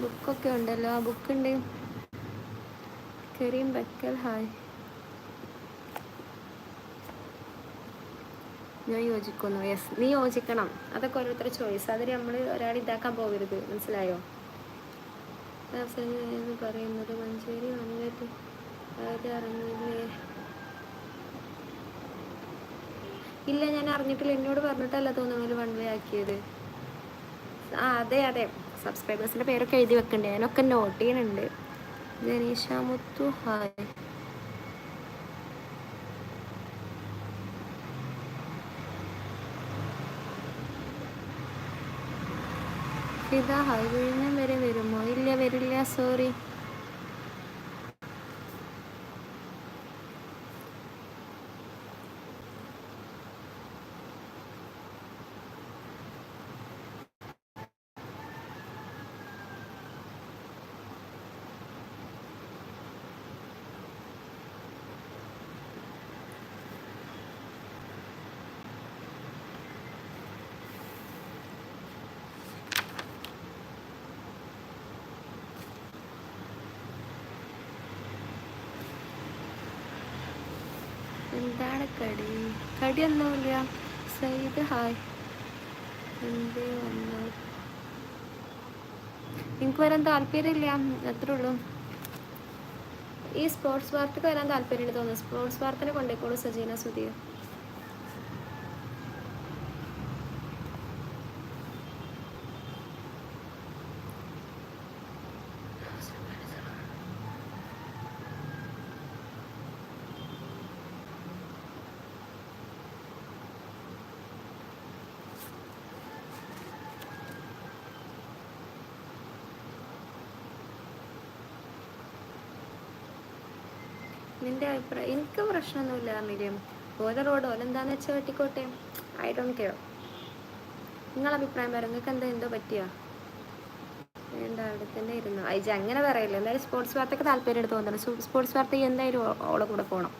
ബുക്കൊക്കെ ഉണ്ടല്ലോ. ആ ബുക്കുണ്ട്. Kareem buccal hi. ഞാൻ യോജിക്കുന്നു. യെസ്, നീ യോജിക്കണം. അതൊക്കെ ഓരോരുത്തരുടെ ചോയ്സ്. അതിൽ നമ്മൾ ഒരാൾ ഇതാക്കാൻ പോകരുത്, മനസ്സിലായോ? പറയുന്നത് മഞ്ചേരി വന്നിട്ട് ഇറങ്ങിയില്ലേ? ഇല്ല, ഞാൻ അറിഞ്ഞിട്ടില്ല. എന്നോട് പറഞ്ഞിട്ടല്ല തോന്നുന്നു വൺ വേ ആക്കിയത്. ആ അതെ അതെ, സബ്സ്ക്രൈബേഴ്സിൻ്റെ പേരൊക്കെ എഴുതി വെക്കണ്ടേ, ഞാനൊക്കെ നോട്ട് ചെയ്യുന്നുണ്ട്. ജനീഷ മുത്തു ഹായ്. ഇതാ ഹായ്. വിഴിഞ്ഞം വരെ വരുമോ? ഇല്ല, വരില്ല, സോറി. എന്താണ് കടി? കടിയൊന്നുമില്ല. സയ്യിദ് ഹായ്. എന്തേ വന്നു? എനിക്ക് വരാൻ താല്പര്യമില്ല, അത്രേ ഉള്ളൂ. ഈ സ്പോർട്സ് വാർത്തക്ക് വരാൻ താല്പര്യമുണ്ട് തോന്നുന്നു. സ്പോർട്സ് വാർത്തനെ കൊണ്ടേക്കോളൂ സജീന സുധീർ. നിന്റെ അഭിപ്രായം? എനിക്ക് പ്രശ്നമൊന്നുമില്ല. മിരിയം ഓരോ റോഡ് ഓലെന്താന്ന് വെച്ചാൽ വെട്ടിക്കോട്ടെ. I don't care. നിങ്ങളെ അഭിപ്രായം പറയാം. നിങ്ങൾക്ക് എന്തോ പറ്റിയാ? വേണ്ട, അവിടെ തന്നെ ഇരുന്നു. അയച്ച അങ്ങനെ പറയില്ല. എന്തായാലും സ്പോർട്സ് വാർത്തക്ക് താല്പര്യം എടുത്ത് തോന്നുന്നു. സ്പോർട്സ് വാർത്ത എന്തായാലും ഓളെ കൂടെ പോകണം.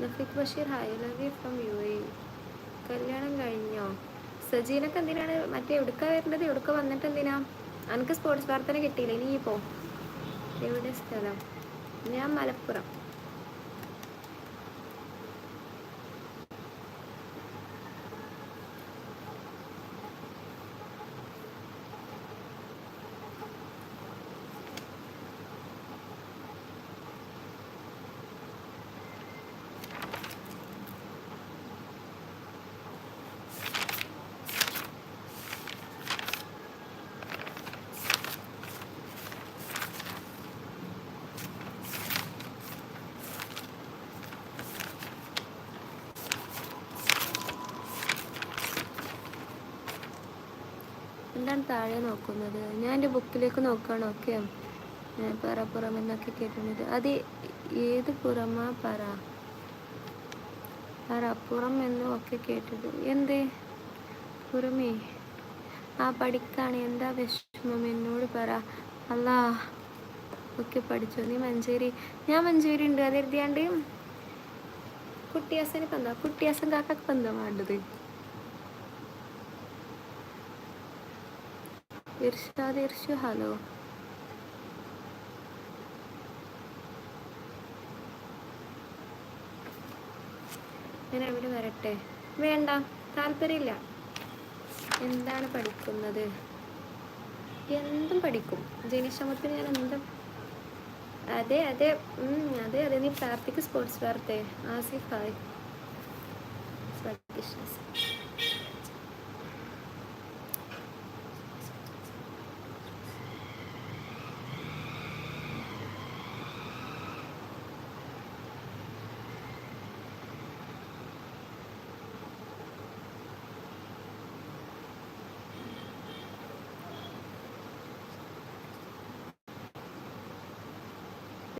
Nafeeq Basheer hi. Love you from UAE. കല്യാണം കഴിഞ്ഞോ? സജീനൊക്കെ എന്തിനാണ് മറ്റേ എവിടുക്ക വരേണ്ടത്? എവിടുക്ക വന്നിട്ട് എന്തിനാ? എനിക്ക് സ്പോർട്സ് വാർത്തനെ കിട്ടിയില്ല. ഇനി പോ. എവിടെ സ്ഥലം? ഞാൻ മലപ്പുറം. എന്താണ് താഴെ നോക്കുന്നത്? ഞാൻ എൻ്റെ ബുക്കിലേക്ക് നോക്കുകയാണ്. ഓക്കെ, പറപ്പുറം എന്നൊക്കെ കേട്ടിട്ടുണ്ട്. അത് ഏത് പുറമാ? പറപ്പുറം എന്നും ഒക്കെ കേട്ടിട്ട്. എന്ത് പുറമേ? ആ പഠിക്കാണ്. എന്താ വിഷമം എന്നോട് പറ. അല്ലാ, ഒക്കെ പഠിച്ചോ നീ? മഞ്ചേരി. ഞാൻ മഞ്ചേരി ഉണ്ട്. അത് എഴുതിയാണ്ട് കുട്ടിയാസന് പന്താ. കുട്ടിയാസൻ കാക്കൊക്കെ പന്താ വേണ്ടത്. ഇർഷാദ് ഇർഷു ഹലോ. ഞാൻ എവിടെ വരട്ടെ? വേണ്ട, താല്പര്യമില്ല. എന്താണ് പഠിക്കുന്നത്? എന്തും പഠിക്കും. ജനിഷമത്തിന് ഞാൻ എന്തും. അതെ അതെ അതെ അതെ. നീ പ്രാർത്ഥിക്ക്. സ്പോർട്സ് വാർത്തേ. ആസിഫ് ഹായ്.